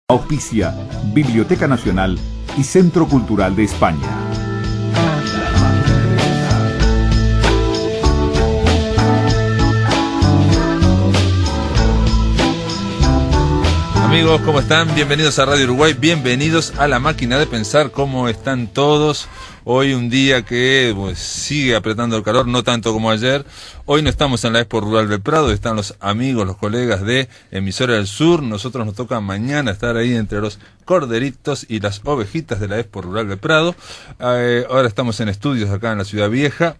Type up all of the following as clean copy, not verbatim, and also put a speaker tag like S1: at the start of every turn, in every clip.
S1: Auspicia Biblioteca Nacional y Centro Cultural de España.
S2: Amigos, ¿cómo están? Bienvenidos a Radio Uruguay, bienvenidos a La Máquina de Pensar. ¿Cómo están todos? Hoy un día que pues, sigue apretando el calor, no tanto como ayer. Hoy no estamos en la Expo Rural del Prado, están los amigos, los colegas de Emisora del Sur. Nosotros nos toca mañana estar ahí entre los corderitos y las ovejitas de la Expo Rural del Prado. Ahora estamos en estudios acá en la Ciudad Vieja.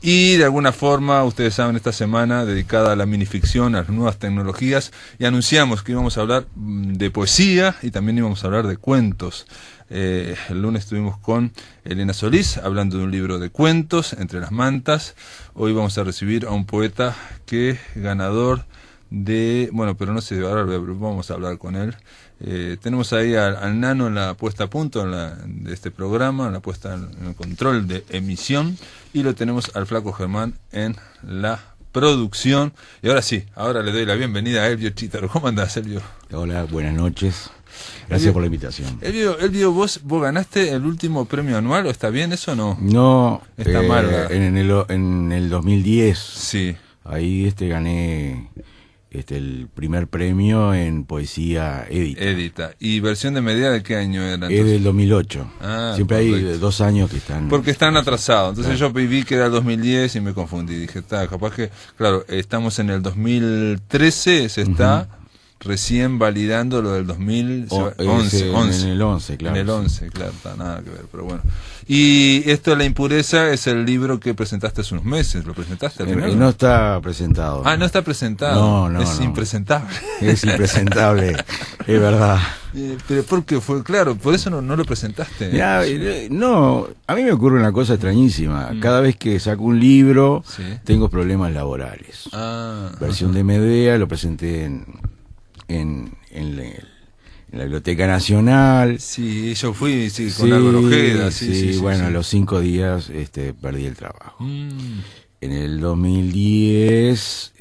S2: Y de alguna forma, ustedes saben, esta semana dedicada a la minificción, a las nuevas tecnologías, y anunciamos que íbamos a hablar de poesía y también íbamos a hablar de cuentos. El lunes estuvimos con Elena Solís hablando de un libro de cuentos, Entre las mantas. Hoy vamos a recibir a un poeta que ganador de... Bueno, pero no sé, ahora vamos a hablar con él. Tenemos ahí al Nano en la puesta a punto de este programa, en la puesta en el control de emisión, y lo tenemos al Flaco Germán en la producción. Y ahora sí, ahora le doy la bienvenida a Elvio Chítaro. ¿Cómo andás, Elvio?
S3: Hola, buenas noches. Gracias
S2: Elvio,
S3: por la invitación.
S2: Elvio, ¿vos ganaste el último premio anual? ¿O está bien eso o no?
S3: No,
S2: está mal, ¿verdad?
S3: En el 2010.
S2: Sí.
S3: Ahí gané el primer premio en poesía Edita.
S2: ¿Y versión de medida de qué año era?
S3: Es del 2008. Siempre
S2: correcto.
S3: hay 2 años que están...
S2: Porque están atrasados. Entonces
S3: claro.
S2: Yo vi que era el 2010 y me confundí. Dije, capaz que, claro, estamos en el 2013, se está recién validando lo del 2011.
S3: En el 11, claro.
S2: En el 11, claro, está nada que ver, pero bueno. Y esto de La Impureza es el libro que presentaste hace unos meses. ¿Lo presentaste al final?
S3: No está presentado.
S2: No está presentado.
S3: No.
S2: Es impresentable.
S3: Es impresentable, es verdad.
S2: Pero porque fue, claro, por eso no lo presentaste.
S3: Ya, no, a mí me ocurre una cosa extrañísima. Cada vez que saco un libro,
S2: ¿Sí?
S3: tengo problemas laborales. Versión de Medea, lo presenté en la Biblioteca Nacional.
S2: Sí, yo fui con Álvaro Ojeda.
S3: Bueno, a los 5 días perdí el trabajo. En el 2010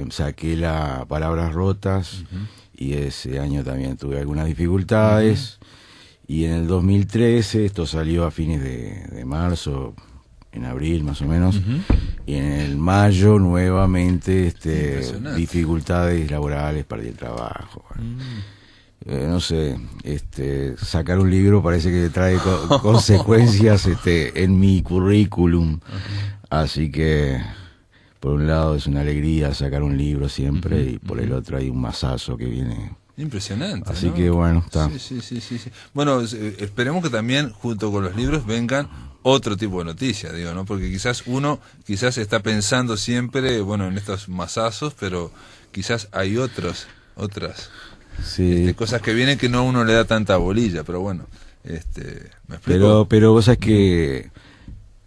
S3: saqué la Palabras Rotas y ese año también tuve algunas dificultades. Y en el 2013, esto salió a fines de marzo, en abril más o menos, y en el mayo nuevamente dificultades laborales, perdí el trabajo. No sé, sacar un libro parece que trae consecuencias en mi currículum, así que por un lado es una alegría sacar un libro siempre y por el otro hay un mazazo que viene.
S2: Impresionante.
S3: Así
S2: ¿no?
S3: que bueno, está.
S2: Sí. Bueno, esperemos que también junto con los libros vengan otro tipo de noticias, digo, ¿no? Porque uno está pensando siempre, bueno, en estos mazazos, pero quizás hay otras cosas que vienen que no uno le da tanta bolilla, pero bueno, ¿me explico?
S3: Pero vos sabés que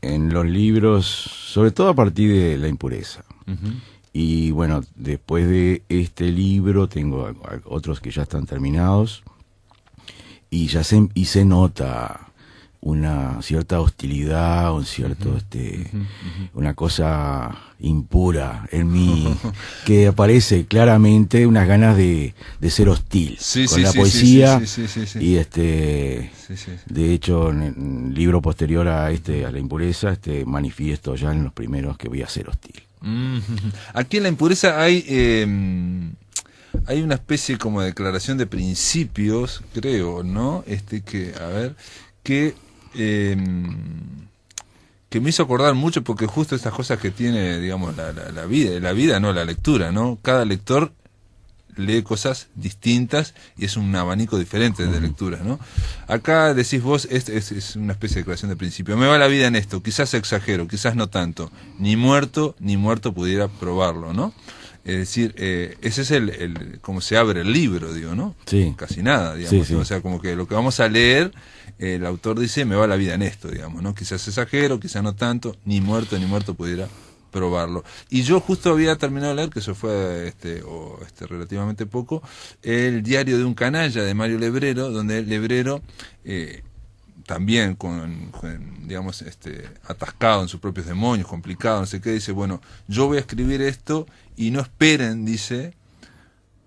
S3: en los libros, sobre todo a partir de La Impureza, y bueno, después de este libro tengo otros que ya están terminados, y se nota una cierta hostilidad, un cierto una cosa impura en mí, que aparece claramente unas ganas de ser hostil con la poesía. Y de hecho en el libro posterior a La Impureza, manifiesto ya en los primeros que voy a ser hostil.
S2: Aquí en La Impureza hay una especie como de declaración de principios, creo, ¿no? Que me hizo acordar mucho, porque justo estas cosas que tiene, digamos, la vida, no la lectura, ¿no? Cada lector lee cosas distintas y es un abanico diferente de lecturas, ¿no? Acá decís vos, es una especie de declaración de principio. Me va la vida en esto, quizás exagero, quizás no tanto. Ni muerto pudiera probarlo, ¿no? Es decir, ese es el como se abre el libro, digo, ¿no?
S3: Sí.
S2: Casi nada, digamos.
S3: Sí.
S2: O sea, como que lo que vamos a leer, el autor dice, me va la vida en esto, digamos, ¿no? Quizás exagero, quizás no tanto, ni muerto pudiera probarlo. Y yo justo había terminado de leer, que eso fue relativamente poco, El diario de un canalla de Mario Lebrero, donde Lebrero también digamos, atascado en sus propios demonios, complicado, no sé qué, dice, bueno, yo voy a escribir esto y no esperen, dice,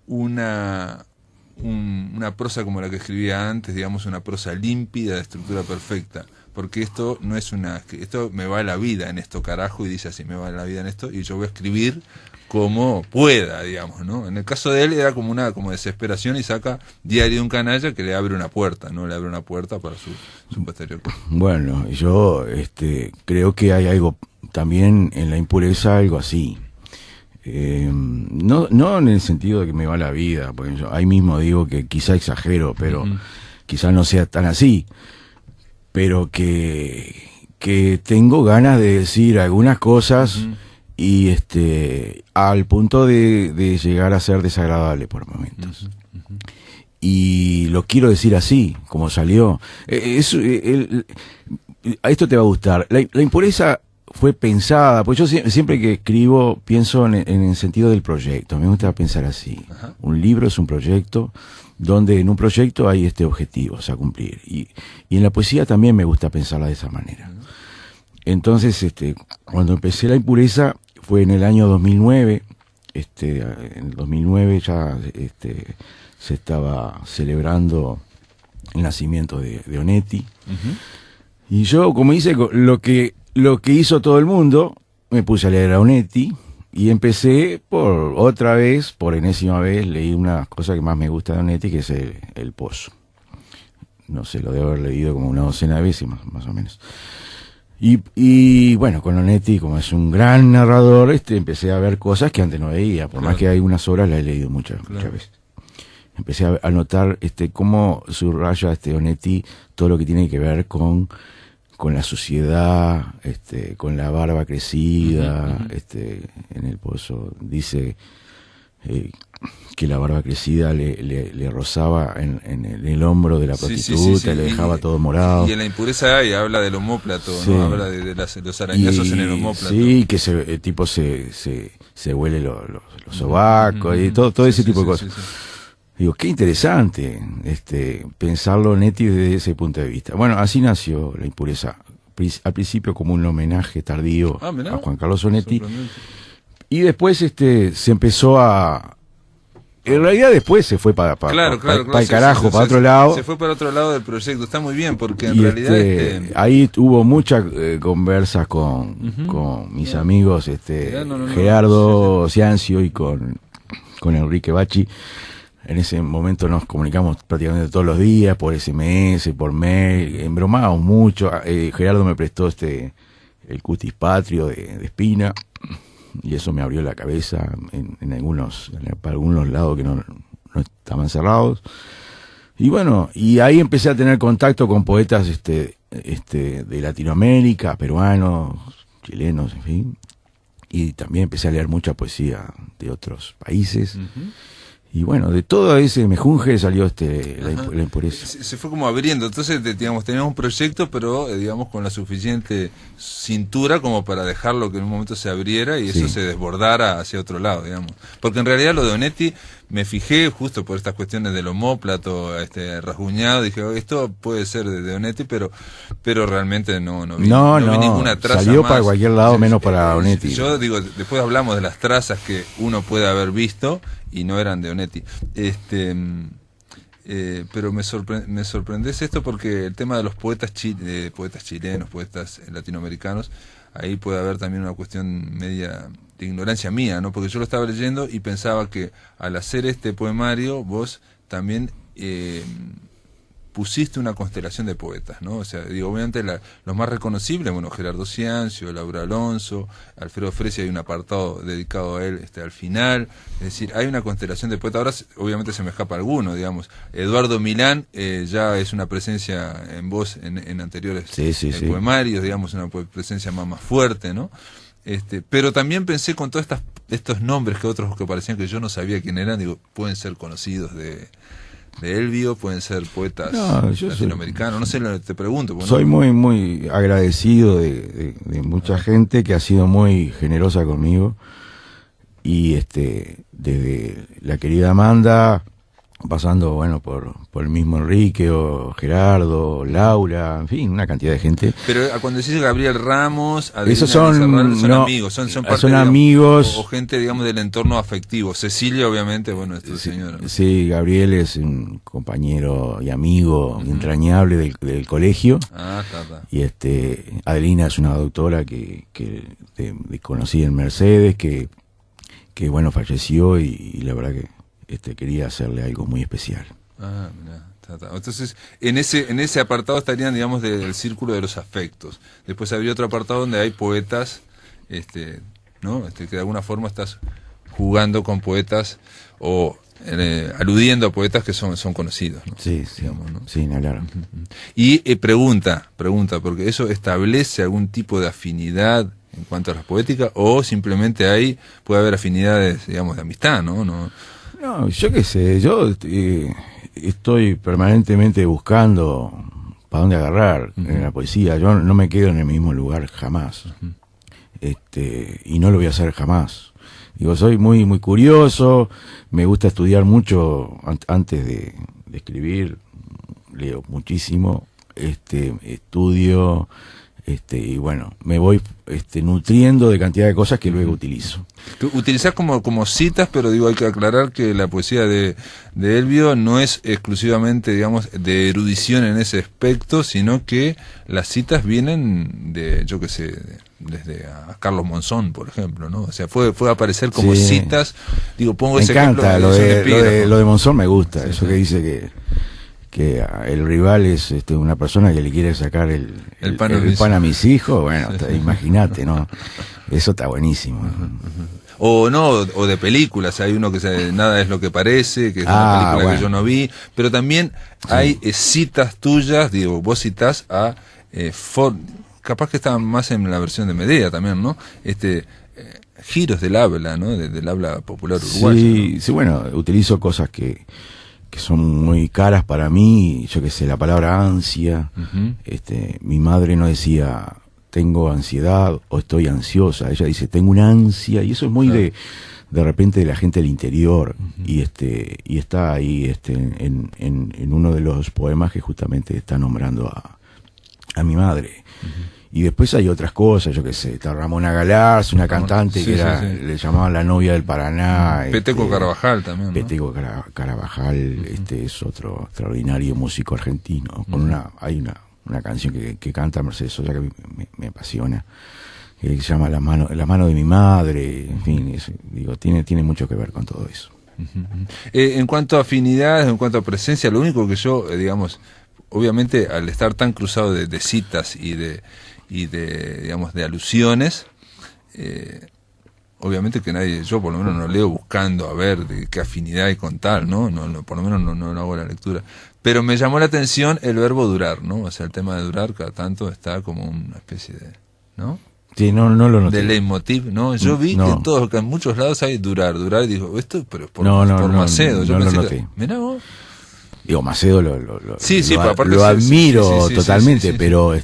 S2: una una prosa como la que escribía antes, digamos, una prosa límpida, de estructura perfecta. Porque esto no es esto me va la vida en esto, carajo, y dice así, me va la vida en esto, y yo voy a escribir como pueda, digamos, ¿no? En el caso de él era como como desesperación, y saca Diario de un canalla, que le abre una puerta, ¿no? Le abre una puerta para su posterior.
S3: Bueno, yo creo que hay algo también en la impureza, algo así. No en el sentido de que me va la vida, porque yo ahí mismo digo que quizá exagero, pero quizá no sea tan así, pero que tengo ganas de decir algunas cosas y al punto de llegar a ser desagradable por momentos. Y lo quiero decir así, como salió. A esto te va a gustar. La impureza fue pensada, pues yo siempre que escribo pienso en el sentido del proyecto. Me gusta pensar así. Ajá. Un libro es un proyecto, donde en un proyecto hay objetivos a cumplir. Y en la poesía también me gusta pensarla de esa manera. Entonces, cuando empecé la impureza fue en el año 2009. En el 2009 ya se estaba celebrando el nacimiento de Onetti. Y yo, como hice lo que hizo todo el mundo, me puse a leer a Onetti y empecé por enésima vez, leí una cosa que más me gusta de Onetti, que es el Pozo. No sé, lo debo haber leído como una docena de veces, más o menos. Y bueno, con Onetti, como es un gran narrador, empecé a ver cosas que antes no veía, por más que hay unas obras las he leído muchas veces. Empecé a notar cómo subraya Onetti todo lo que tiene que ver con la suciedad, con la barba crecida. En el Pozo dice que la barba crecida le rozaba en el hombro de la prostituta, y le dejaba todo morado.
S2: Y en la impureza habla del omóplato, ¿no? Habla de los arañazos en el omóplato.
S3: Sí, que el tipo se huele los sobacos y todo ese tipo de cosas. Digo, qué interesante pensarlo Onetti desde ese punto de vista. Bueno, así nació la impureza. Al principio como un homenaje tardío a Juan Carlos Onetti. Y después se empezó a... En realidad después se fue para el carajo, para otro lado.
S2: Se fue para otro lado del proyecto. Está muy bien, porque en realidad...
S3: ahí hubo muchas conversas con mis amigos Gerardo Ciancio y con Enrique Bachi. En ese momento nos comunicamos prácticamente todos los días, por SMS, por mail, embromábamos mucho. Gerardo me prestó el Cutis Patrio de Espina, y eso me abrió la cabeza en algunos lados que no estaban cerrados. Y bueno, y ahí empecé a tener contacto con poetas de Latinoamérica, peruanos, chilenos, en fin. Y también empecé a leer mucha poesía de otros países. Y bueno, de todo ese mejunje salió la impureza.
S2: Se fue como abriendo. Entonces, digamos, teníamos un proyecto, pero digamos con la suficiente cintura como para dejarlo que en un momento se abriera y eso se desbordara hacia otro lado, digamos. Porque en realidad lo de Onetti, me fijé justo por estas cuestiones del omóplato rasguñado, dije, esto puede ser de Onetti, pero realmente no vi ninguna traza.
S3: Salió
S2: más
S3: para cualquier lado menos para Onetti.
S2: Yo digo, después hablamos de las trazas que uno puede haber visto y no eran de Onetti. Pero me sorprendés esto porque el tema de los poetas chilenos, poetas latinoamericanos, ahí puede haber también una cuestión media de ignorancia mía, ¿no? Porque yo lo estaba leyendo y pensaba que al hacer este poemario vos también pusiste una constelación de poetas, ¿no? O sea, digo, obviamente los más reconocibles, bueno, Gerardo Ciancio, Laura Alonso, Alfredo Fresi, hay un apartado dedicado a él al final, es decir, hay una constelación de poetas. Ahora obviamente se me escapa alguno, digamos, Eduardo Milán ya es una presencia en voz en anteriores poemarios, digamos, una presencia más fuerte, ¿no? Pero también pensé con todos estos nombres que otros que parecían que yo no sabía quién eran, digo, pueden ser conocidos de Elvio, pueden ser poetas latinoamericanos, no sé, te pregunto.
S3: Soy muy agradecido de mucha gente que ha sido muy generosa conmigo, y desde la querida Amanda pasando, bueno, por el mismo Enrique, o Gerardo, Laura, en fin, una cantidad de gente.
S2: Pero cuando decís Gabriel Ramos, Adelina
S3: Esos son,
S2: Serral, son
S3: no,
S2: amigos, son parte,
S3: son
S2: digamos,
S3: amigos.
S2: o gente, digamos, del entorno afectivo. Cecilia, obviamente, bueno, es tu señora, ¿no?
S3: Sí, Gabriel es un compañero y amigo entrañable del colegio.
S2: Ah, está.
S3: Y Adelina es una doctora que conocí en Mercedes, que bueno, falleció y la verdad que quería hacerle algo muy especial.
S2: Ah, mirá, está. Entonces, en ese apartado estarían, digamos, del círculo de los afectos. Después habría otro apartado donde hay poetas, ¿no? Que de alguna forma estás jugando con poetas o aludiendo a poetas que son conocidos, ¿no?
S3: Sí,
S2: digamos, ¿no?
S3: Sí, claro.
S2: Y pregunta, porque eso establece algún tipo de afinidad en cuanto a la poética, o simplemente ahí puede haber afinidades, digamos, de amistad, ¿no?
S3: No, yo qué sé, yo estoy permanentemente buscando para dónde agarrar en la poesía. Yo no me quedo en el mismo lugar jamás. Y no lo voy a hacer jamás. Digo, soy muy muy curioso, me gusta estudiar mucho antes de escribir, leo muchísimo, estudio, y bueno, me voy nutriendo de cantidad de cosas que luego utilizo.
S2: Tú utilizás como citas, pero digo, hay que aclarar que la poesía de Elvio no es exclusivamente, digamos, de erudición en ese aspecto, sino que las citas vienen de, yo qué sé, desde a Carlos Monzón, por ejemplo, ¿no? O sea, fue a aparecer como citas, digo, pongo ese ejemplo.
S3: Me encanta, lo de Monzón me gusta, sí, eso que dice que el rival es una persona que le quiere sacar el pan a mis hijos. Bueno, imagínate, ¿no? Eso está buenísimo.
S2: O de películas, hay uno que Nada es lo que parece, que es una película que yo no vi, pero también hay citas tuyas, digo, vos citás a capaz que estaban más en la versión de Medea también, ¿no? Giros del habla, ¿no? Del habla popular uruguaya.
S3: Sí,
S2: ¿no?
S3: Sí, bueno, utilizo cosas que son muy caras para mí, yo qué sé, la palabra ansia. Mi madre no decía tengo ansiedad o estoy ansiosa, ella dice tengo una ansia, y eso es muy de repente de la gente del interior. Y está ahí en uno de los poemas que justamente está nombrando a mi madre. Y después hay otras cosas, yo qué sé, está Ramona Galarza, una cantante que le llamaban la novia del Paraná.
S2: Peteco Carabajal también, ¿no?
S3: Peteco Carabajal, es otro extraordinario músico argentino. Hay una canción que canta Mercedes Sosa que me apasiona, que se llama La mano de mi madre, en fin, digo, tiene mucho que ver con todo eso.
S2: En cuanto a afinidades, en cuanto a presencia, lo único que yo, digamos, obviamente al estar tan cruzado de citas y de digamos, de alusiones, obviamente que yo por lo menos no leo buscando a ver de qué afinidad hay con tal, ¿no? Por lo menos no hago la lectura. Pero me llamó la atención el verbo durar, ¿no? O sea, el tema de durar cada tanto está como una especie de, ¿no?
S3: Sí, no lo noté.
S2: De leitmotiv, ¿no? Yo vi que en muchos lados hay durar, y digo, esto pero por Macedo. Yo pensé
S3: lo noté.
S2: Mirá vos.
S3: Digo, Macedo lo admiro totalmente, pero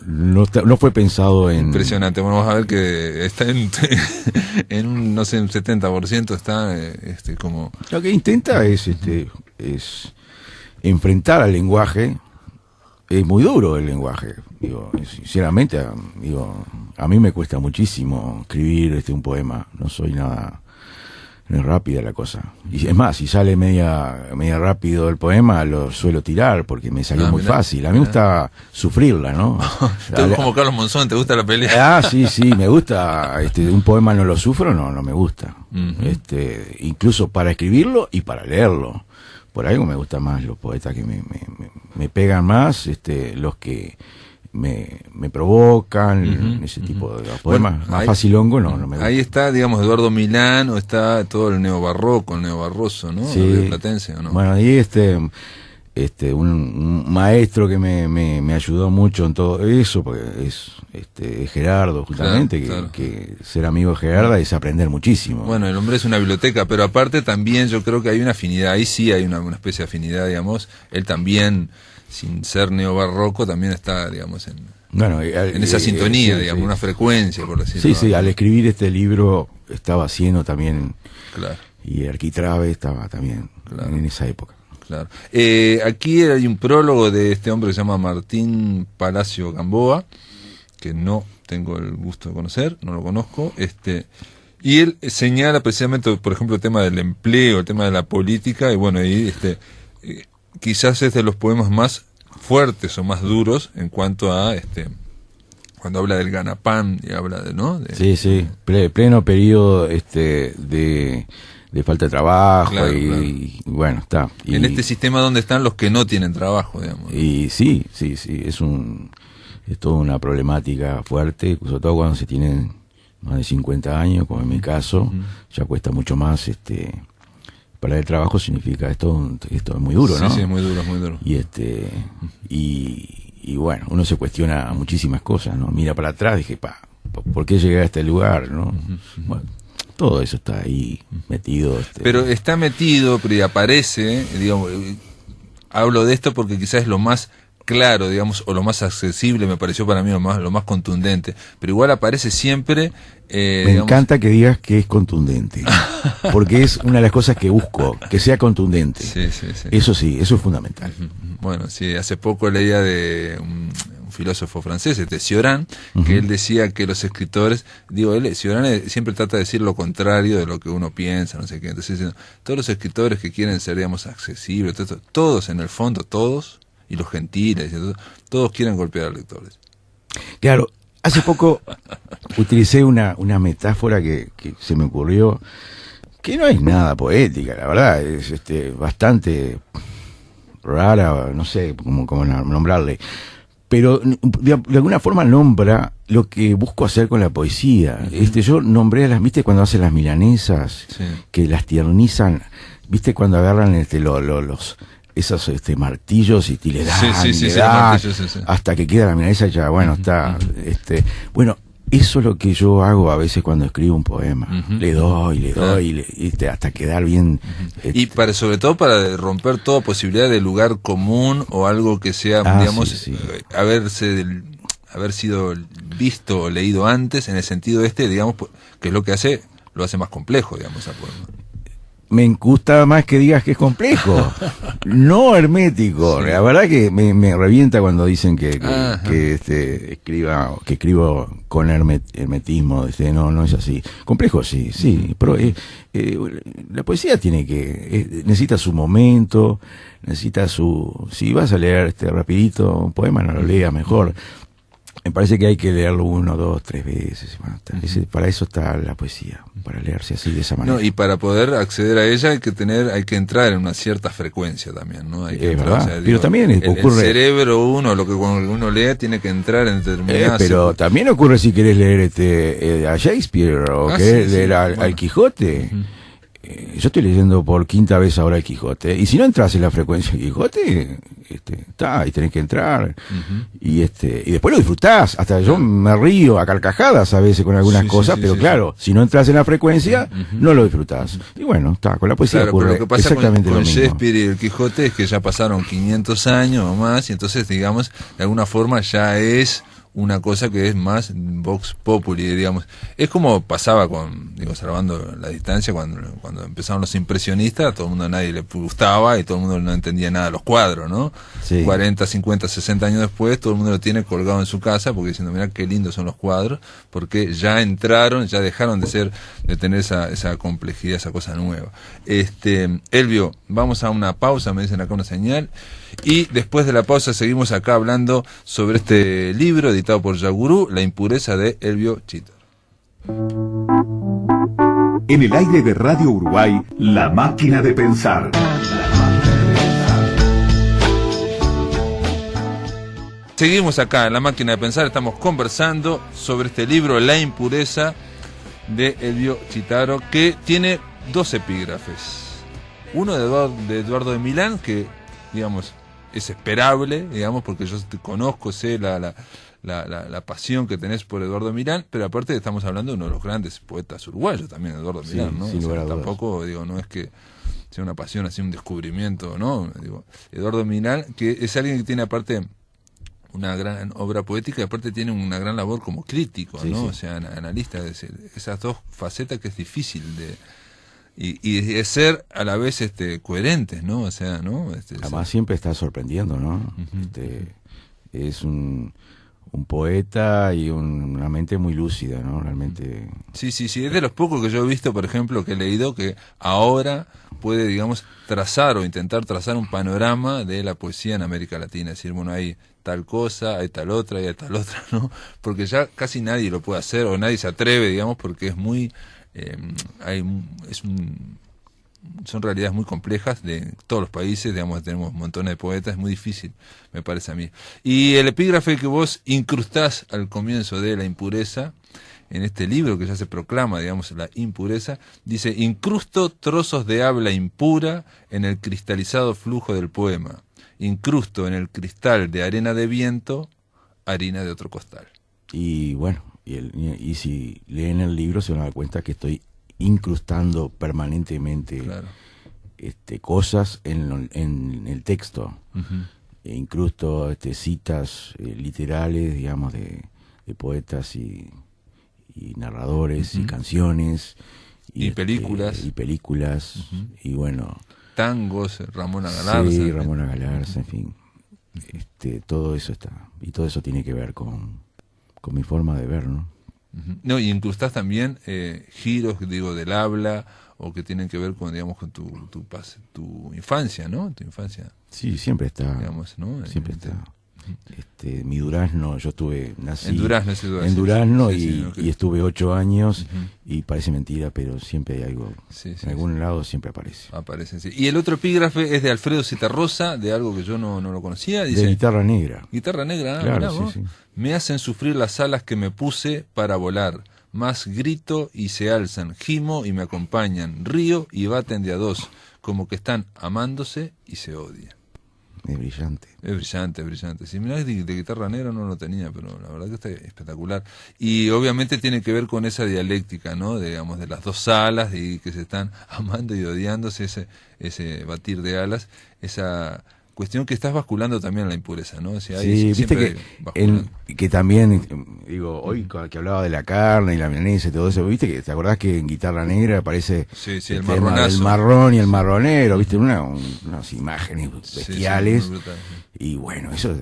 S3: no fue pensado en...
S2: Impresionante. Bueno, vamos a ver que está en un, no sé, un 70% está como...
S3: Lo que intenta es enfrentar al lenguaje. Es muy duro el lenguaje, digo, sinceramente, a mí me cuesta muchísimo escribir un poema, no soy nada... No es rápida la cosa. Y es más, si sale media rápido el poema, lo suelo tirar porque me salió muy fácil. A mí me gusta sufrirla, ¿no?
S2: Como Carlos Monzón, ¿te gusta la pelea?
S3: Sí, me gusta. Un poema no lo sufro, no me gusta. Incluso para escribirlo y para leerlo. Por algo me gustan más los poetas que me pegan más, los que me provocan, ese tipo de poemas. Bueno, más facilongo no me gusta.
S2: Ahí está, digamos, Eduardo Milán, o está todo el neobarroco, el neobarroso, ¿no?
S3: Sí.
S2: El platense, ¿o no?
S3: Bueno, ahí un maestro que me ayudó mucho en todo eso, porque es Gerardo, justamente, claro. Que ser amigo de Gerarda es aprender muchísimo.
S2: Bueno, el hombre es una biblioteca, pero aparte también yo creo que hay una afinidad, ahí sí hay una especie de afinidad, digamos, él también, sin ser neobarroco, también está, digamos, en esa sintonía, digamos, una frecuencia, por decirlo.
S3: Sí, al escribir este libro estaba haciendo también,
S2: claro.
S3: Y Arquitrabe estaba también
S2: Claro.
S3: en esa época.
S2: Claro. Aquí hay un prólogo de este hombre que se llama Martín Palacio Gamboa, que no tengo el gusto de conocer, no lo conozco, y él señala precisamente, por ejemplo, el tema del empleo, el tema de la política, y bueno, quizás es de los poemas más fuertes o más duros en cuanto a cuando habla del ganapán y habla de, ¿no?
S3: Sí, pleno periodo de falta de trabajo,
S2: claro,
S3: y bueno, está.
S2: En este sistema donde están los que no tienen trabajo, digamos.
S3: Y sí, es toda una problemática fuerte, sobre todo cuando se tienen más de 50 años, como en mi caso, ya cuesta mucho más, para el trabajo significa, esto es muy duro, ¿no?
S2: Sí, es muy duro, es muy duro.
S3: Y bueno, uno se cuestiona muchísimas cosas, ¿no? Mira para atrás, dije, ¿por qué llegué a este lugar, no? Bueno, todo eso está ahí metido.
S2: Pero está metido, pero y aparece, digamos, hablo de esto porque quizás es lo más claro, digamos, o lo más accesible, me pareció para mí lo más contundente, pero igual aparece siempre.
S3: Me encanta que digas que es contundente, porque es una de las cosas que busco, que sea contundente.
S2: Sí.
S3: Eso sí, eso es fundamental.
S2: Bueno, sí, hace poco leía de un filósofo francés, Cioran, que él decía que los escritores, Cioran siempre trata de decir lo contrario de lo que uno piensa, no sé qué, entonces todos los escritores que quieren ser, digamos, accesibles, todos en el fondo, todos, y los gentiles, todos quieren golpear a lectores.
S3: Claro, hace poco utilicé una metáfora que se me ocurrió, que no es nada poética, la verdad, es bastante rara, no sé cómo nombrarle, pero de alguna forma nombra lo que busco hacer con la poesía. Yo nombré ¿viste cuando hacen las milanesas? Sí. Que las tiernizan, ¿viste cuando agarran esos martillos y le dan, hasta que queda la milanesa ya, bueno, está, bueno, eso es lo que yo hago a veces cuando escribo un poema. Le doy, hasta quedar bien.
S2: Y sobre todo para romper toda posibilidad de lugar común o algo que sea, digamos, haber sido visto o leído antes, en el sentido digamos, que es lo que lo hace más complejo, digamos, al poema.
S3: Me gusta más que digas que es complejo, no hermético. Sí. La verdad que me revienta cuando dicen que escribo con hermetismo. No es así. Complejo, sí, pero la poesía necesita su momento, si vas a leer rapidito un poema, no lo leas mejor. Me parece que hay que leerlo 1, 2, 3 veces. Bueno, para eso está la poesía, para leerse así de esa manera.
S2: No, y para poder acceder a ella hay que entrar en una cierta frecuencia también, ¿no? Hay que
S3: entrar, ¿verdad? Pero también ocurre.
S2: El cerebro lo que cuando uno lee tiene que entrar en determinadas.
S3: Pero también ocurre si querés leer a Shakespeare o querés leer al Quijote. Yo estoy leyendo por 5ª vez ahora el Quijote, y si no entras en la frecuencia del Quijote, y tenés que entrar, y después lo disfrutás, hasta yo me río a carcajadas a veces con algunas cosas, pero claro, si no entras en la frecuencia, no lo disfrutás. Y bueno, con la poesía ocurre
S2: lo que pasa
S3: exactamente
S2: con
S3: lo mismo.
S2: Shakespeare y el Quijote es que ya pasaron 500 años o más, y entonces, digamos, de alguna forma ya es una cosa que es más vox populi, digamos. Es como pasaba salvando la distancia, cuando empezaron los impresionistas, a todo el mundo, a nadie le gustaba y todo el mundo no entendía nada de los cuadros, ¿no? Sí. 40, 50, 60 años después, todo el mundo lo tiene colgado en su casa, porque diciendo, mirá qué lindos son los cuadros, porque ya dejaron de tener esa complejidad, esa cosa nueva. Elvio, vamos a una pausa, me dicen acá una señal, y después de la pausa seguimos acá hablando sobre este libro editado por Yagurú, La impureza de Elvio Chítaro.
S1: En el aire de Radio Uruguay, La máquina de pensar.
S2: Seguimos acá en La máquina de pensar, estamos conversando sobre este libro, La impureza de Elvio Chítaro, que tiene 2 epígrafes. Uno de Eduardo de Milán, que, digamos, es esperable, digamos, porque yo te conozco, sé la pasión que tenés por Eduardo Milán, pero aparte estamos hablando de uno de los grandes poetas uruguayos también, Eduardo Milán, ¿no? Tampoco, no es que sea una pasión, así un descubrimiento, ¿no? Eduardo Milán, que es alguien que tiene aparte una gran obra poética y aparte tiene una gran labor como crítico, ¿no? Sí. O sea, analista, es decir, esas 2 facetas que es difícil y de ser a la vez coherentes, ¿no? O sea, ¿no?
S3: Además siempre está sorprendiendo, ¿no? Es un poeta y una mente muy lúcida, ¿no? Realmente.
S2: Sí, es de los pocos que yo he visto, por ejemplo, que he leído, que ahora puede, digamos, trazar o intentar trazar un panorama de la poesía en América Latina. Es decir, bueno, hay tal cosa, hay tal otra, y hay tal otra, ¿no? Porque ya casi nadie lo puede hacer, o nadie se atreve, digamos, porque es muy... son realidades muy complejas de todos los países, digamos, tenemos montones de poetas, es muy difícil, me parece a mí. Y el epígrafe que vos incrustás al comienzo de La impureza, en este libro que ya se proclama, digamos, la impureza, dice: incrusto trozos de habla impura en el cristalizado flujo del poema, incrusto en el cristal de arena de viento, harina de otro costal.
S3: Y bueno, y si leen el libro se van a dar cuenta que estoy incrustando permanentemente, claro, cosas en el texto. Incrusto citas literales, digamos, de poetas y narradores y canciones
S2: y películas
S3: y bueno,
S2: tangos, Ramona Galarza.
S3: Sí, Ramona Galarza, en fin. Todo eso está, y todo eso tiene que ver con mi forma de ver, ¿no?
S2: No, y incrustás también giros, digo, del habla, o que tienen que ver con, digamos, con tu infancia, ¿no? Tu infancia.
S3: Sí, siempre está.
S2: Digamos, ¿no?
S3: Siempre está. Mi Durazno, yo nací
S2: en Durazno,
S3: en Durazno
S2: sí,
S3: y estuve 8 años y parece mentira, pero siempre hay algo, en algún lado siempre aparece.
S2: Sí. Y el otro epígrafe es de Alfredo Zitarrosa, de algo que yo no lo conocía. Dice,
S3: de Guitarra Negra.
S2: Guitarra Negra,
S3: claro, sí.
S2: Me hacen sufrir las alas que me puse para volar, más grito y se alzan, gimo y me acompañan, río y baten de a dos, como que están amándose y se odian.
S3: Es brillante.
S2: Es brillante. Si mirá, de Guitarra Negra no lo tenía, pero la verdad que está espectacular. Y obviamente tiene que ver con esa dialéctica, ¿no? Digamos, de las dos alas y que se están amando y odiándose, ese batir de alas, esa cuestión que estás basculando también en la impureza, ¿no? O sea,
S3: sí, viste que también, digo, hoy que hablaba de la carne y la milanesa y todo eso, viste que te acordás que en Guitarra Negra aparece
S2: el marronazo,
S3: el marrón y el marronero, viste, unas imágenes bestiales, y bueno, eso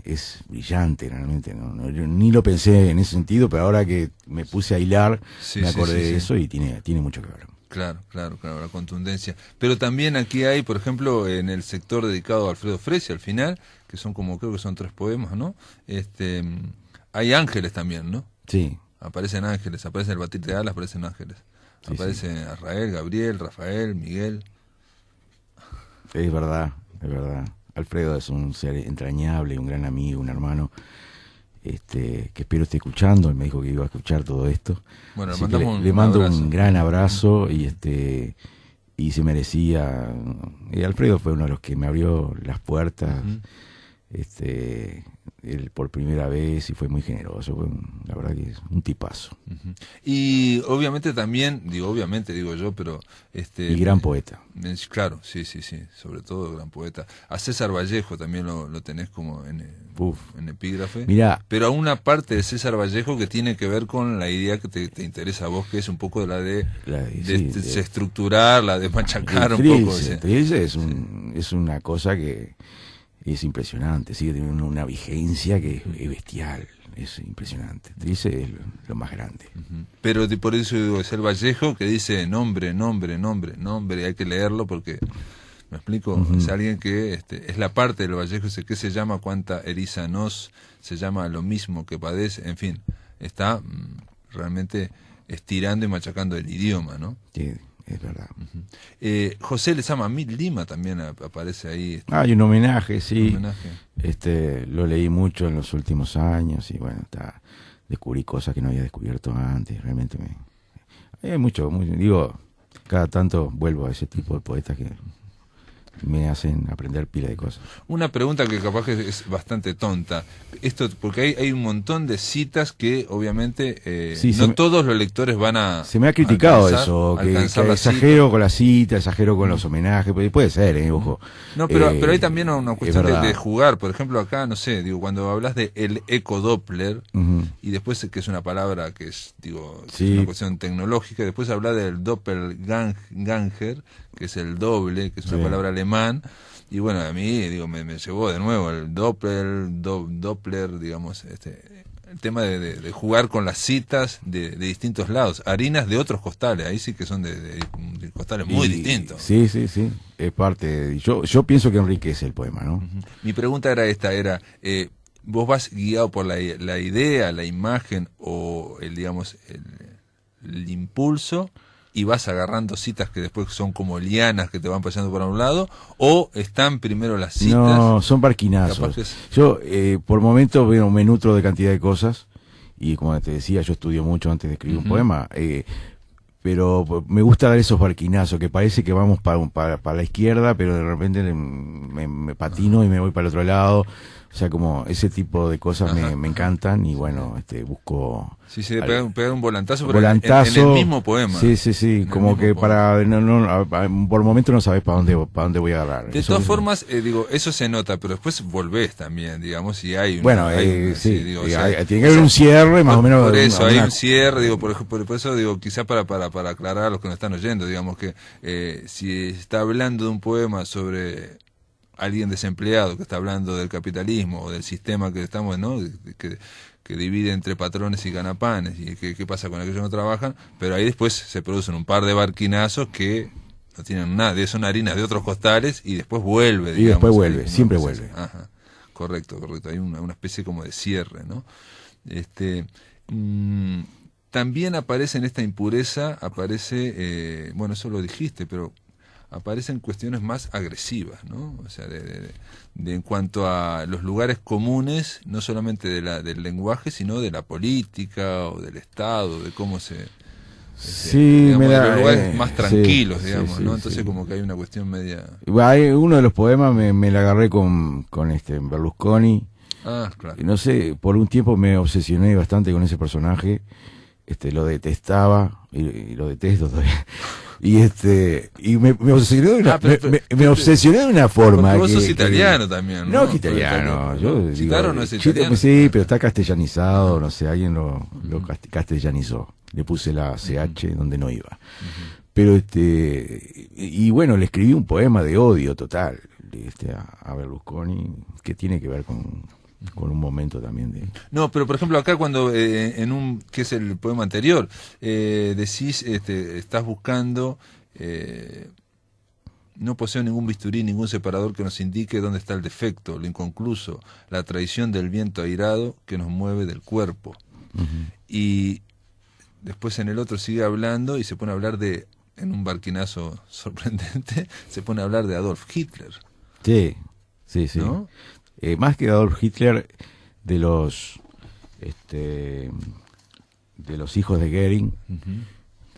S3: es brillante realmente, ¿no? Yo ni lo pensé en ese sentido, pero ahora que me puse a hilar me acordé de eso y tiene mucho que ver.
S2: Claro, la contundencia. Pero también aquí hay, por ejemplo, en el sector dedicado a Alfredo Fresi, al final, que son como, creo que son 3 poemas, ¿no? Hay ángeles también, ¿no?
S3: Sí.
S2: Aparecen ángeles, aparece el batir de alas, aparecen ángeles. Aparece Israel, Gabriel, Rafael, Miguel.
S3: Es verdad. Alfredo es un ser entrañable, un gran amigo, un hermano. Que espero esté escuchando, él me dijo que iba a escuchar todo esto.
S2: Bueno,
S3: le mando un gran abrazo y se merecía. Alfredo fue uno de los que me abrió las puertas, él por primera vez, y fue muy generoso, la verdad que es un tipazo.
S2: Y obviamente también, digo yo, pero
S3: y gran poeta.
S2: Claro, sí, sobre todo gran poeta. A César Vallejo también lo tenés como en epígrafe.
S3: Mirá,
S2: pero a una parte de César Vallejo que tiene que ver con la idea que te interesa a vos, que es un poco la de estructurar, la de machacar un poco.
S3: Trilce es una cosa que es impresionante, sigue teniendo una vigencia que es bestial, es impresionante. Trilce es lo más grande.
S2: Pero por eso digo, es el Vallejo que dice nombre, hay que leerlo porque, ¿me explico? Es alguien que es la parte del Vallejo, que se llama cuánta eriza nos, se llama lo mismo que padece, en fin, está realmente estirando y machacando el idioma, ¿no?
S3: Sí. Es verdad.
S2: José Lezama Lima también aparece ahí.
S3: Hay un homenaje, sí. Lo leí mucho en los últimos años y bueno, descubrí cosas que no había descubierto antes. Realmente digo, cada tanto vuelvo a ese tipo de poetas que me hacen aprender pila de cosas.
S2: Una pregunta que capaz que es bastante tonta. Esto porque hay un montón de citas que obviamente todos los lectores van a...
S3: Se me ha criticado eso, que exagero con la cita, exagero con los homenajes, puede ser, ojo.
S2: No, pero hay también una cuestión de jugar. Por ejemplo, acá, no sé, digo, cuando hablas de el eco Doppler, y después que es una palabra que es, digo,
S3: Sí.
S2: es una cuestión tecnológica, después habla del Doppelganger, que es el doble, que es una
S3: Sí.
S2: palabra alemán, y bueno, a mí, digo, me llevó de nuevo el Doppler, digamos, el tema de jugar con las citas de distintos lados, harinas de otros costales, ahí sí que son de costales muy distintos.
S3: Sí, sí, sí, es parte yo pienso que enriquece el poema, ¿no?
S2: Ujú. Mi pregunta era esta, ¿vos vas guiado por la idea, la imagen o digamos, el impulso y vas agarrando citas que después son como lianas que te van pasando por un lado, o están primero las citas?
S3: No, son
S2: Capaz
S3: barquinazos.
S2: que es-
S3: Yo, por momentos, bueno, me nutro de cantidad de cosas, y como te decía, yo estudio mucho antes de escribir un poema, pero me gusta dar esos barquinazos, que parece que vamos para la izquierda, pero de repente me patino y me voy para el otro lado. O sea, como ese tipo de cosas me encantan, y bueno, busco...
S2: Sí, pegar un volantazo, pero
S3: volantazo,
S2: en el mismo poema.
S3: Sí, sí, sí,
S2: En el
S3: como
S2: mismo
S3: que
S2: poema.
S3: por momento no sabes para dónde voy a agarrar.
S2: De
S3: Eso
S2: todas
S3: es-
S2: formas, digo, eso se nota, pero después volvés también, digamos, y hay
S3: Bueno,
S2: hay
S3: sí,
S2: digo, o
S3: tiene
S2: sea,
S3: que haber un cierre más o menos.
S2: Por eso, hay
S3: una-
S2: un cierre, digo, por eso digo, quizá para aclarar a los que nos están oyendo, digamos que si está hablando de un poema sobre alguien desempleado, que está hablando del capitalismo o del sistema que estamos, ¿no? Que divide entre patrones y ganapanes, y qué pasa con aquellos que no trabajan, pero ahí después se producen un par de barquinazos que no tienen nada, son harinas de otros costales, y después vuelve,
S3: Y
S2: digamos,
S3: después
S2: ahí,
S3: vuelve,
S2: ¿no?
S3: siempre
S2: Pues
S3: vuelve.
S2: Ajá, correcto, hay una especie como de cierre, ¿no? También aparece en esta impureza, bueno, eso lo dijiste, pero aparecen cuestiones más agresivas, ¿no? O sea, en cuanto a los lugares comunes, no solamente del lenguaje, sino de la política o del Estado, de cómo
S3: Sí,
S2: digamos,
S3: mira,
S2: de los lugares más
S3: sí,
S2: tranquilos,
S3: sí,
S2: digamos,
S3: sí,
S2: ¿no? Entonces
S3: sí.
S2: como que hay una cuestión media...
S3: Uno de los poemas me la agarré con Berlusconi.
S2: Ah, claro.
S3: No sé, por un tiempo me obsesioné bastante con ese personaje. Lo detestaba y lo detesto todavía. Y me obsesioné de una, me obsesioné de una forma.
S2: Porque vos sos
S3: que-
S2: italiano también, ¿no?
S3: No, que italiano. Yo
S2: Chitaro
S3: digo,
S2: no es italiano.
S3: Sí, pero está castellanizado, no sé, alguien lo castellanizó. Le puse la CH donde no iba. Pero y bueno, le escribí un poema de odio total a Berlusconi, que tiene que ver con un momento también de...
S2: No, pero por ejemplo acá cuando que es el poema anterior, decís, estás buscando, no poseo ningún bisturí, ningún separador que nos indique dónde está el defecto, lo inconcluso, la traición del viento airado que nos mueve del cuerpo. Y después en el otro sigue hablando y se pone a hablar en un barquinazo sorprendente, se pone a hablar de Adolf Hitler.
S3: Sí, sí, sí.
S2: ¿No?
S3: Más que Adolf Hitler, de los hijos de Goering,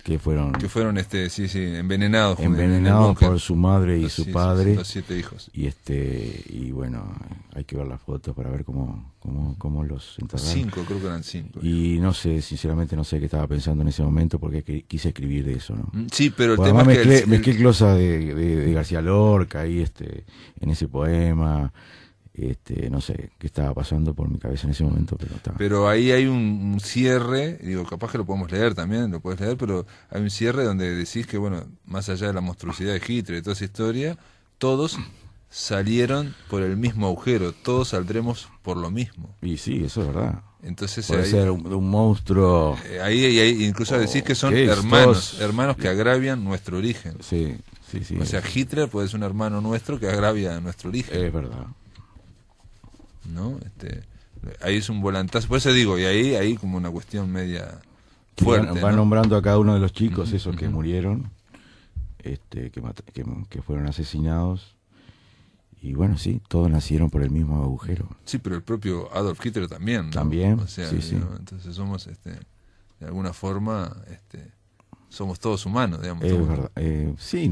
S3: que fueron
S2: envenenados en el búnker.
S3: por su madre y su padre.
S2: Los 7 hijos.
S3: Y bueno, hay que ver las fotos para ver cómo los enterraron.
S2: 5, creo que eran 5.
S3: Y no sé, sinceramente no sé qué estaba pensando en ese momento, porque quise escribir de eso, ¿no?
S2: Sí, pero el
S3: Porque
S2: tema
S3: además
S2: es que
S3: mezclé cosas de García Lorca ahí en ese poema. No sé qué estaba pasando por mi cabeza en ese momento, pero está.
S2: Pero ahí hay un cierre, digo, capaz que lo podemos leer también, lo puedes leer, pero hay un cierre donde decís que, bueno, más allá de la monstruosidad de Hitler y toda esa historia, todos salieron por el mismo agujero, todos saldremos por lo mismo.
S3: Y sí, eso es verdad.
S2: Entonces
S3: Puede
S2: ahí,
S3: ser un monstruo.
S2: ahí incluso decís que son
S3: ¿qué es?
S2: hermanos que agravian nuestro origen.
S3: Sí, sí, sí.
S2: O sea, Hitler puede ser un hermano nuestro que agravia nuestro origen.
S3: Es verdad.
S2: ¿No? Ahí es un volantazo, por eso digo, y ahí hay como una cuestión media fuerte.
S3: Va
S2: ¿no?
S3: nombrando a cada uno de los chicos, esos que murieron, que fueron asesinados. Y bueno, sí, todos nacieron por el mismo agujero.
S2: Sí, pero el propio Adolf Hitler también, ¿no?
S3: También,
S2: O sea,
S3: sí, sí.
S2: ¿no? Entonces somos, de alguna forma, somos todos humanos, digamos.
S3: Es
S2: todos-
S3: verdad. Sí,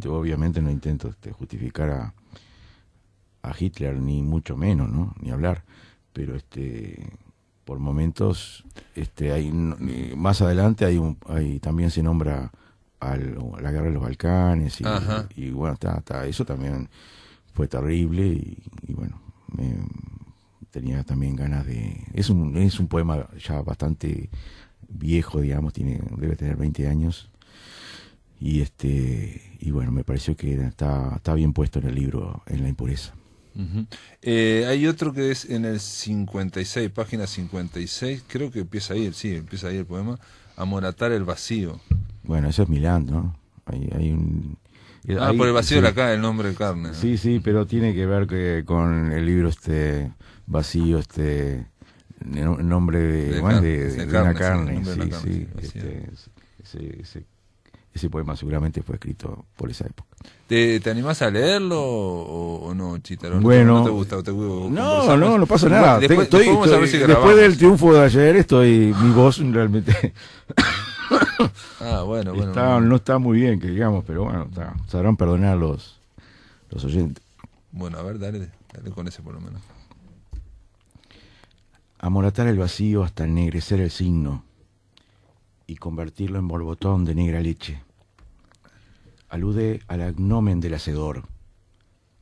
S3: obviamente no intento justificar a Hitler, ni mucho menos, ¿no? Ni hablar. Pero por momentos, más adelante hay también se nombra a la guerra de los Balcanes
S2: Ajá.
S3: y bueno, eso también fue terrible y bueno, tenía también ganas de... Es un poema ya bastante viejo, digamos, debe tener 20 años. Y bueno, me pareció que está bien puesto en el libro, en la impureza.
S2: Hay otro que es en el 56, página 56, creo que empieza ahí el poema, Amoratar el vacío.
S3: Bueno, eso es Milán, ¿no? Hay un...
S2: Ahí, por el vacío de acá, el nombre de carne.
S3: Sí, pero tiene que ver con el libro vacío, nombre de una carne. Ese poema seguramente fue escrito por esa época.
S2: ¿Te animás a leerlo o no, Chitaro?
S3: Bueno,
S2: ¿No te gusta?
S3: No pasa nada.
S2: Después
S3: Después del triunfo de ayer, mi voz realmente...
S2: bueno.
S3: No está muy bien, que digamos, pero bueno, sabrán perdonar los oyentes.
S2: Bueno, a ver, dale con ese por lo menos.
S3: Amoratar el vacío hasta ennegrecer el signo y convertirlo en borbotón de negra leche. Alude al agnomen del hacedor,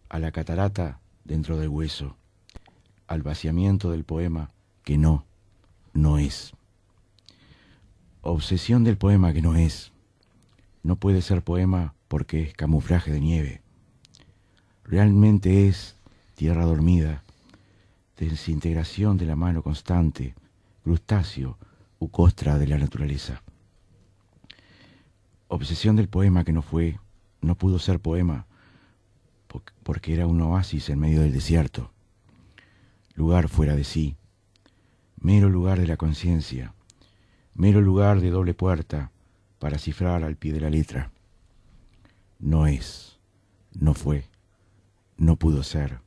S3: a la catarata dentro del hueso, al vaciamiento del poema que no es. Obsesión del poema que no es. No puede ser poema porque es camuflaje de nieve. Realmente es tierra dormida, desintegración de la mano constante, crustáceo u costra de la naturaleza. Obsesión del poema que no pudo ser poema porque era un oasis en medio del desierto. Lugar fuera de sí, mero lugar de la conciencia, mero lugar de doble puerta para cifrar al pie de la letra. No es, no fue, no pudo ser.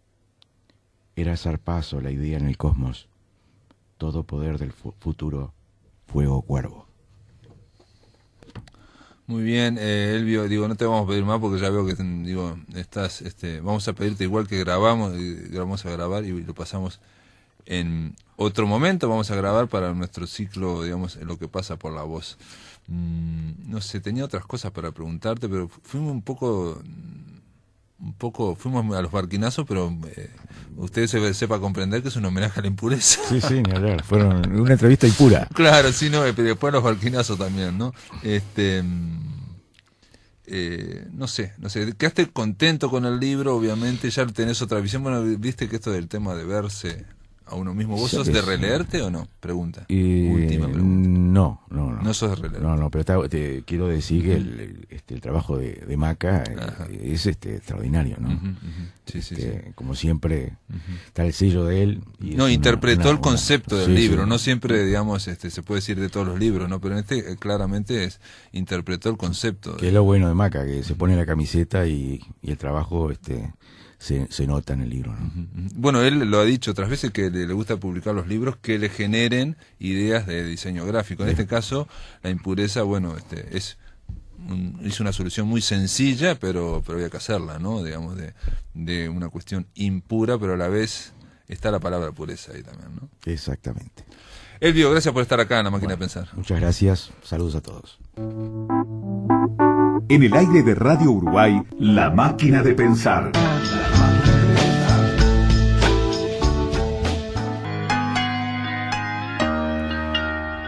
S3: Era zarpazo la idea en el cosmos, todo poder del futuro, fuego cuervo.
S2: Muy bien, Elvio, no te vamos a pedir más porque ya veo que estás, vamos a pedirte igual que grabamos a grabar y lo pasamos en otro momento. Vamos a grabar para nuestro ciclo, lo que pasa por la voz. No sé, tenía otras cosas para preguntarte, pero fuimos fuimos a los barquinazos, pero usted sepa comprender que es un homenaje a la impureza.
S3: Sí, ni hablar, fueron una entrevista impura.
S2: Claro, sí, no, pero después a los barquinazos también, ¿no? No sé, quedaste contento con el libro, obviamente, ya tenés otra visión. Bueno, viste que esto del tema de verse a uno mismo, ¿vos sos de releerte o no? Pregunta. Última pregunta.
S3: No.
S2: No sos de releerte.
S3: No, pero te quiero decir que el trabajo de Maca es extraordinario, ¿no?
S2: Sí.
S3: Como siempre, está el sello de él. Y
S2: interpretó el concepto del libro. Sí. No siempre, se puede decir de todos los libros, ¿no? Pero en claramente interpretó el concepto.
S3: Que es lo bueno de Maca, que se pone la camiseta y el trabajo se nota en el libro, ¿no?
S2: Bueno, él lo ha dicho otras veces que le gusta publicar los libros que le generen ideas de diseño gráfico. En este caso, la impureza, es una solución muy sencilla, pero había que hacerla, ¿no? Digamos, de una cuestión impura, pero a la vez está la palabra pureza ahí también, ¿no?
S3: Exactamente.
S2: Elvio, gracias por estar acá en La Máquina de Pensar.
S3: Muchas gracias. Saludos a todos.
S1: En el aire de Radio Uruguay, La Máquina de Pensar.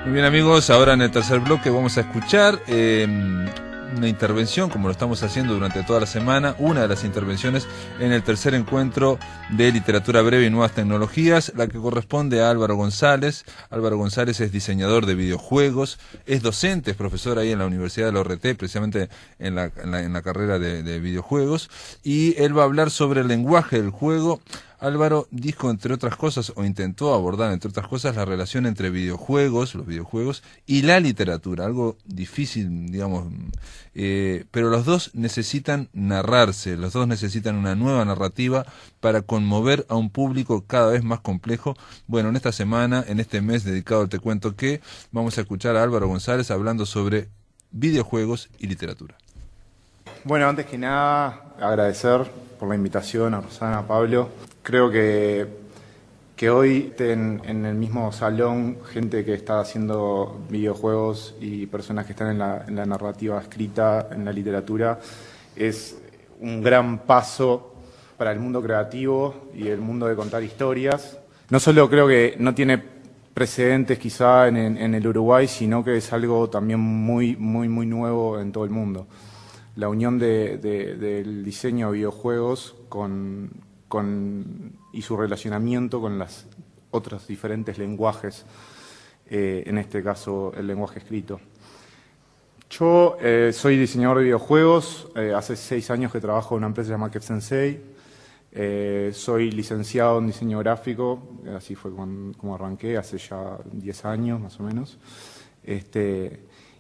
S2: Muy bien, amigos, ahora en el tercer bloque vamos a escuchar una intervención, como lo estamos haciendo durante toda la semana, una de las intervenciones en el tercer encuentro de literatura breve y nuevas tecnologías, la que corresponde a Álvaro González. Álvaro González es diseñador de videojuegos, es docente, es profesor ahí en la Universidad de la ORT, precisamente en la carrera de videojuegos, y él va a hablar sobre el lenguaje del juego. Álvaro dijo, entre otras cosas, o intentó abordar, entre otras cosas, la relación entre los videojuegos y la literatura, algo difícil, pero los dos necesitan narrarse, los dos necesitan una nueva narrativa para conmover a un público cada vez más complejo. Bueno, en esta semana, en este mes dedicado al Te Cuento Que, vamos a escuchar a Álvaro González hablando sobre videojuegos y literatura.
S4: Bueno, antes que nada, agradecer por la invitación a Rosana, a Pablo. Creo que hoy estén en el mismo salón gente que está haciendo videojuegos y personas que están en la narrativa escrita, en la literatura, es un gran paso para el mundo creativo y el mundo de contar historias. no solo creo que no tiene precedentes quizá en el Uruguay, sino que es algo también muy nuevo en todo el mundo. La unión del diseño de videojuegos y su relacionamiento con las otros diferentes lenguajes, en este caso el lenguaje escrito. Yo soy diseñador de videojuegos, hace 6 años que trabajo en una empresa llamada Kev Sensei. Soy licenciado en diseño gráfico, así fue como arranqué, hace ya 10 años más o menos.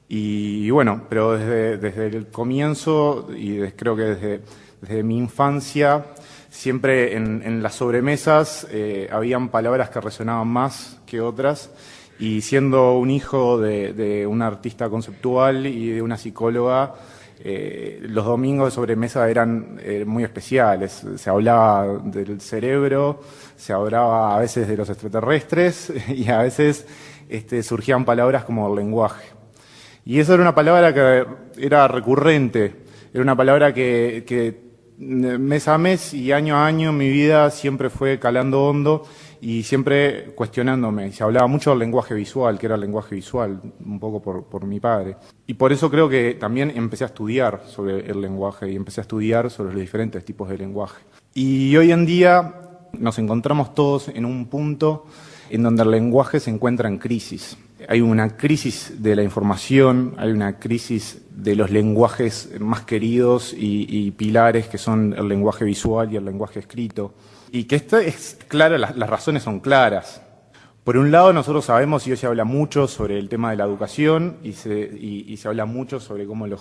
S4: Y bueno, pero desde el comienzo y creo que desde mi infancia, siempre en las sobremesas habían palabras que resonaban más que otras, y siendo un hijo de un artista conceptual y de una psicóloga, los domingos de sobremesa eran muy especiales. Se hablaba del cerebro, se hablaba a veces de los extraterrestres y a veces surgían palabras como el lenguaje. Y esa era una palabra que era recurrente, era una palabra que mes a mes y año a año en mi vida siempre fue calando hondo y siempre cuestionándome. Y se hablaba mucho del lenguaje visual, que era el lenguaje visual, un poco por mi padre. Y por eso creo que también empecé a estudiar sobre el lenguaje y empecé a estudiar sobre los diferentes tipos de lenguaje. Y hoy en día nos encontramos todos en un punto en donde el lenguaje se encuentra en crisis. Hay una crisis de la información, hay una crisis de los lenguajes más queridos y pilares, que son el lenguaje visual y el lenguaje escrito. Y que esto es claro, las razones son claras. Por un lado, nosotros sabemos, y hoy se habla mucho sobre el tema de la educación, y se habla mucho sobre cómo lo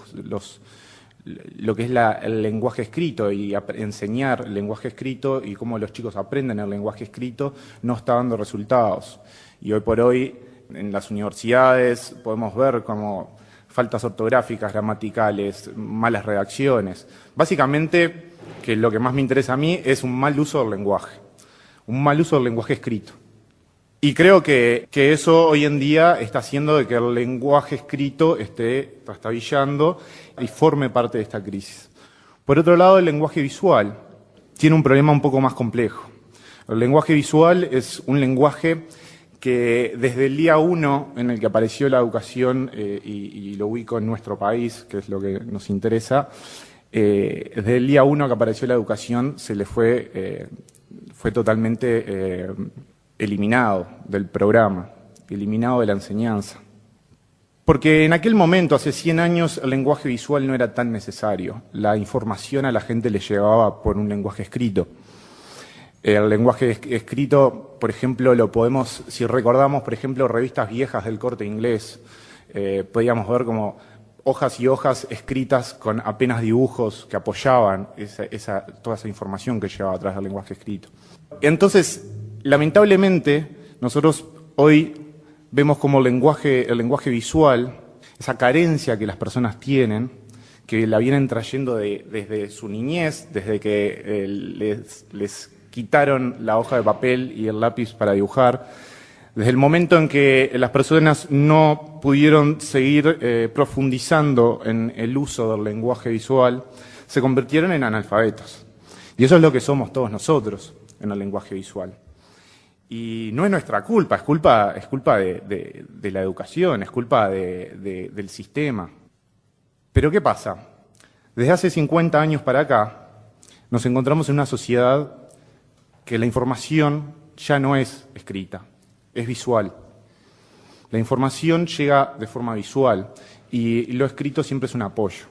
S4: que es el lenguaje escrito y enseñar el lenguaje escrito y cómo los chicos aprenden el lenguaje escrito no está dando resultados. Y hoy por hoy, en las universidades, podemos ver como faltas ortográficas, gramaticales, malas redacciones. Básicamente, que lo que más me interesa a mí es un mal uso del lenguaje escrito. Y creo que eso hoy en día está haciendo de que el lenguaje escrito esté trastabillando y forme parte de esta crisis. Por otro lado, el lenguaje visual tiene un problema un poco más complejo. El lenguaje visual es un lenguaje que desde el día 1 en el que apareció la educación, y lo ubico en nuestro país, que es lo que nos interesa, desde el día 1 que apareció la educación se le fue totalmente eliminado del programa, eliminado de la enseñanza. Porque en aquel momento, hace 100 años, el lenguaje visual no era tan necesario. La información a la gente le llegaba por un lenguaje escrito. El lenguaje escrito, por ejemplo, lo podemos, si recordamos, por ejemplo, revistas viejas del Corte Inglés, podíamos ver como hojas y hojas escritas con apenas dibujos que apoyaban toda esa información que llevaba atrás del lenguaje escrito. Entonces, lamentablemente, nosotros hoy vemos como el lenguaje visual, esa carencia que las personas tienen, que la vienen trayendo desde su niñez, desde que les quitaron la hoja de papel y el lápiz para dibujar, desde el momento en que las personas no pudieron seguir profundizando en el uso del lenguaje visual, se convirtieron en analfabetos. Y eso es lo que somos todos nosotros en el lenguaje visual. Y no es nuestra culpa, es culpa de la educación, es culpa del sistema. Pero ¿qué pasa? Desde hace 50 años para acá nos encontramos en una sociedad que la información ya no es escrita, es visual. La información llega de forma visual y lo escrito siempre es un apoyo.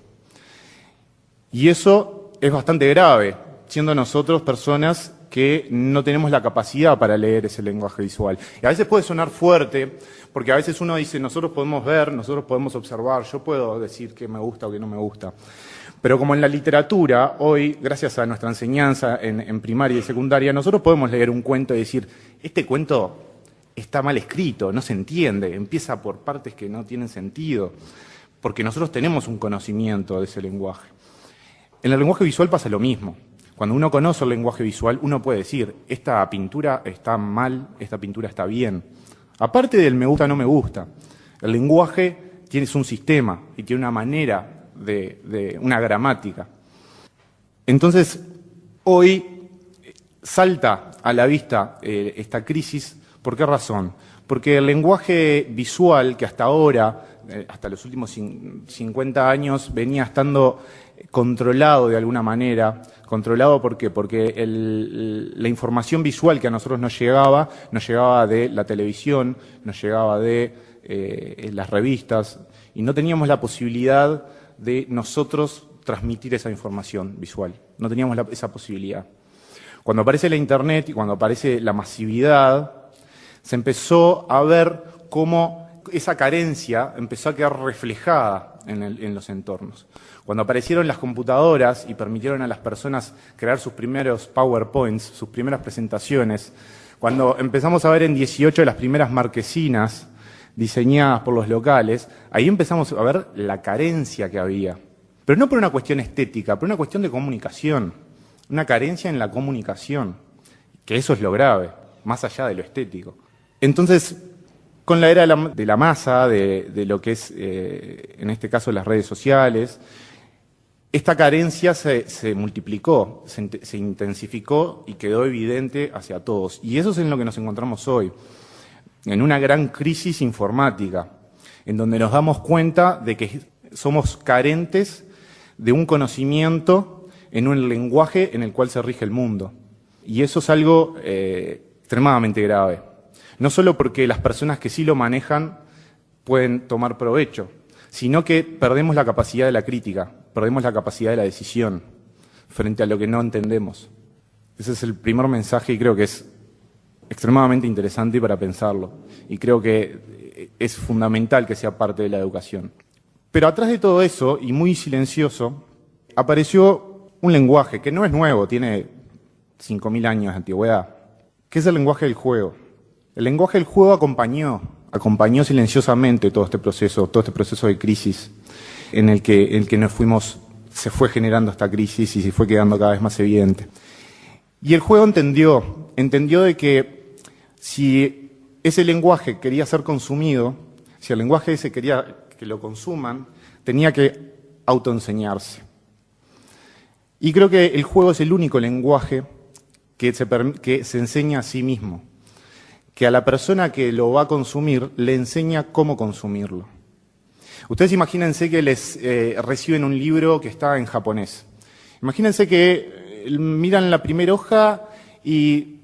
S4: Y eso es bastante grave, siendo nosotros personas que no tenemos la capacidad para leer ese lenguaje visual. Y a veces puede sonar fuerte, porque a veces uno dice, nosotros podemos ver, nosotros podemos observar, yo puedo decir que me gusta o que no me gusta. Pero como en la literatura, hoy, gracias a nuestra enseñanza en primaria y secundaria, nosotros podemos leer un cuento y decir, este cuento está mal escrito, no se entiende, empieza por partes que no tienen sentido, porque nosotros tenemos un conocimiento de ese lenguaje. En el lenguaje visual pasa lo mismo. Cuando uno conoce el lenguaje visual, uno puede decir, esta pintura está mal, esta pintura está bien. Aparte del me gusta, no me gusta, el lenguaje tiene un sistema y tiene una manera de una gramática. Entonces, hoy salta a la vista esta crisis. ¿Por qué razón? Porque el lenguaje visual que hasta ahora, hasta los últimos 50 años, venía estando controlado de alguna manera. ¿Controlado por qué? Porque la información visual que a nosotros nos llegaba de la televisión, nos llegaba de las revistas, y no teníamos la posibilidad de nosotros transmitir esa información visual. No teníamos esa posibilidad. Cuando aparece la Internet y cuando aparece la masividad, se empezó a ver cómo esa carencia empezó a quedar reflejada en los entornos. Cuando aparecieron las computadoras y permitieron a las personas crear sus primeros PowerPoints, sus primeras presentaciones, cuando empezamos a ver en 18 las primeras marquesinas diseñadas por los locales, ahí empezamos a ver la carencia que había. Pero no por una cuestión estética, por una cuestión de comunicación. Una carencia en la comunicación, que eso es lo grave, más allá de lo estético. Entonces, con la era de la masa, de lo que es, en este caso, las redes sociales, esta carencia se multiplicó, se intensificó y quedó evidente hacia todos. Y eso es en lo que nos encontramos hoy, en una gran crisis informática, en donde nos damos cuenta de que somos carentes de un conocimiento en un lenguaje en el cual se rige el mundo. Y eso es algo extremadamente grave. No solo porque las personas que sí lo manejan pueden tomar provecho, sino que perdemos la capacidad de la crítica, perdemos la capacidad de la decisión frente a lo que no entendemos. Ese es el primer mensaje y creo que es extremadamente interesante para pensarlo. Y creo que es fundamental que sea parte de la educación. Pero atrás de todo eso, y muy silencioso, apareció un lenguaje que no es nuevo, tiene 5.000 años de antigüedad, que es el lenguaje del juego. El lenguaje del juego acompañó silenciosamente todo este proceso de crisis en el que se fue generando esta crisis y se fue quedando cada vez más evidente. Y el juego entendió de que si ese lenguaje quería ser consumido, si el lenguaje ese quería que lo consuman, tenía que autoenseñarse. Y creo que el juego es el único lenguaje que se enseña a sí mismo, que a la persona que lo va a consumir le enseña cómo consumirlo. Ustedes imagínense que les reciben un libro que está en japonés. Imagínense que miran la primera hoja y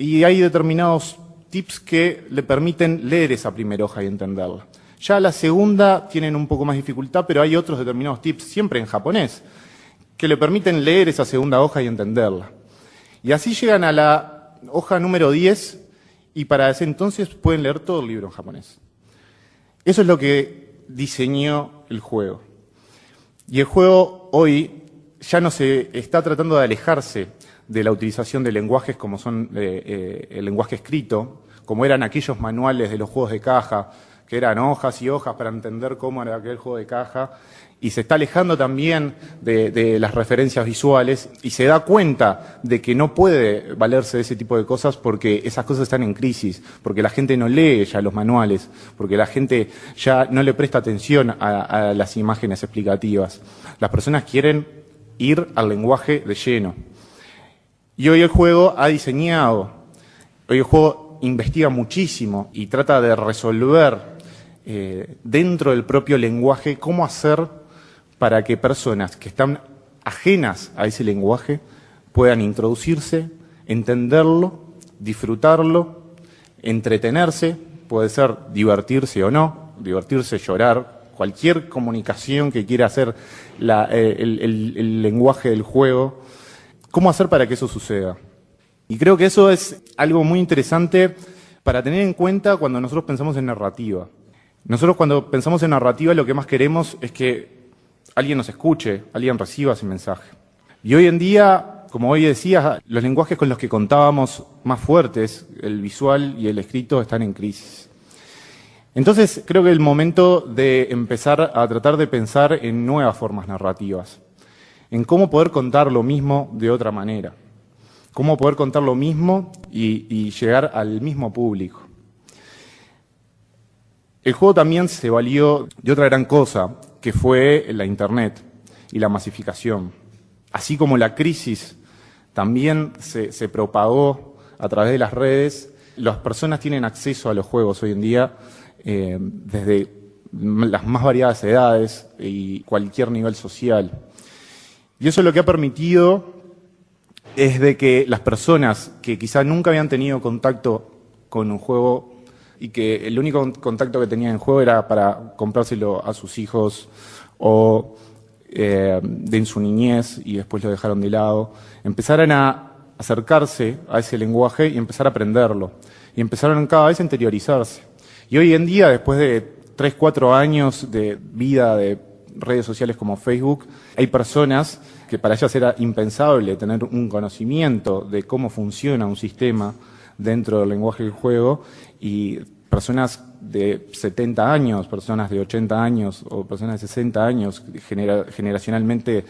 S4: hay determinados tips que le permiten leer esa primera hoja y entenderla. Ya la segunda tienen un poco más de dificultad, pero hay otros determinados tips, siempre en japonés, que le permiten leer esa segunda hoja y entenderla. Y así llegan a la hoja número 10 y para ese entonces pueden leer todo el libro en japonés. Eso es lo que diseñó el juego. Y el juego hoy ya no se está tratando de alejarse de la utilización de lenguajes como son el lenguaje escrito, como eran aquellos manuales de los juegos de caja, que eran hojas y hojas para entender cómo era aquel juego de caja, y se está alejando también de las referencias visuales y se da cuenta de que no puede valerse de ese tipo de cosas porque esas cosas están en crisis, porque la gente no lee ya los manuales, porque la gente ya no le presta atención a las imágenes explicativas. Las personas quieren ir al lenguaje de lleno. Y hoy el juego hoy el juego investiga muchísimo y trata de resolver dentro del propio lenguaje cómo hacer para que personas que están ajenas a ese lenguaje puedan introducirse, entenderlo, disfrutarlo, entretenerse, puede ser divertirse o no, divertirse, llorar, cualquier comunicación que quiera hacer el lenguaje del juego, cómo hacer para que eso suceda. Y creo que eso es algo muy interesante para tener en cuenta cuando nosotros pensamos en narrativa. Nosotros cuando pensamos en narrativa lo que más queremos es que alguien nos escuche, alguien reciba ese mensaje. Y hoy en día, como hoy decías, los lenguajes con los que contábamos más fuertes, el visual y el escrito, están en crisis. Entonces creo que es el momento de empezar a tratar de pensar en nuevas formas narrativas, en cómo poder contar lo mismo de otra manera, cómo poder contar lo mismo y llegar al mismo público. El juego también se valió de otra gran cosa, que fue la Internet y la masificación. Así como la crisis también se propagó a través de las redes. Las personas tienen acceso a los juegos hoy en día desde las más variadas edades y cualquier nivel social. Y eso lo que ha permitido es de que las personas que quizá nunca habían tenido contacto con un juego y que el único contacto que tenían en juego era para comprárselo a sus hijos o en su niñez y después lo dejaron de lado, empezaran a acercarse a ese lenguaje y empezar a aprenderlo. Y empezaron cada vez a interiorizarse. Y hoy en día, después de 3, 4 años de vida de redes sociales como Facebook, hay personas que para ellas era impensable tener un conocimiento de cómo funciona un sistema dentro del lenguaje del juego, y personas de 70 años, personas de 80 años o personas de 60 años, generacionalmente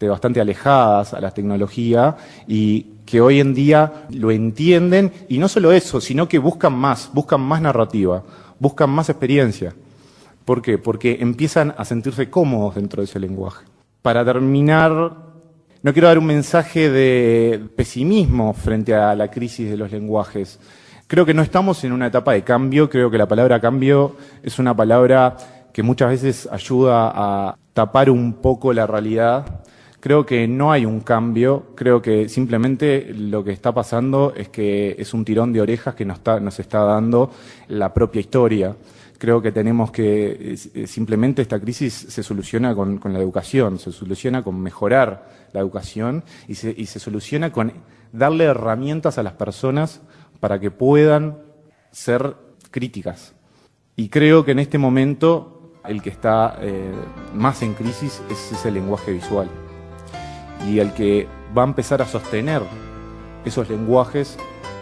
S4: bastante alejadas a la tecnología y que hoy en día lo entienden, y no solo eso, sino que buscan más narrativa, buscan más experiencia. ¿Por qué? Porque empiezan a sentirse cómodos dentro de ese lenguaje. Para terminar, no quiero dar un mensaje de pesimismo frente a la crisis de los lenguajes. Creo que no estamos en una etapa de cambio, creo que la palabra cambio es una palabra que muchas veces ayuda a tapar un poco la realidad. Creo que no hay un cambio, creo que simplemente lo que está pasando es que es un tirón de orejas que nos está dando la propia historia. Creo que tenemos que, simplemente esta crisis se soluciona con la educación, se soluciona con mejorar la educación y se soluciona con darle herramientas a las personas para que puedan ser críticas. Y creo que en este momento el que está más en crisis es ese lenguaje visual. Y el que va a empezar a sostener esos lenguajes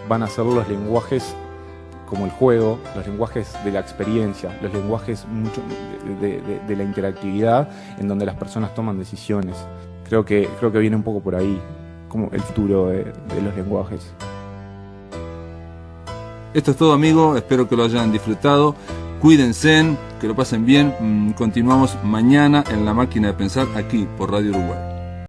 S4: van a ser los lenguajes como el juego, los lenguajes de la experiencia, los lenguajes mucho de la interactividad, en donde las personas toman decisiones. Creo que viene un poco por ahí, como el futuro de los lenguajes.
S2: Esto es todo, amigos, espero que lo hayan disfrutado. Cuídense, que lo pasen bien. Continuamos mañana en La Máquina de Pensar, aquí por Radio Uruguay.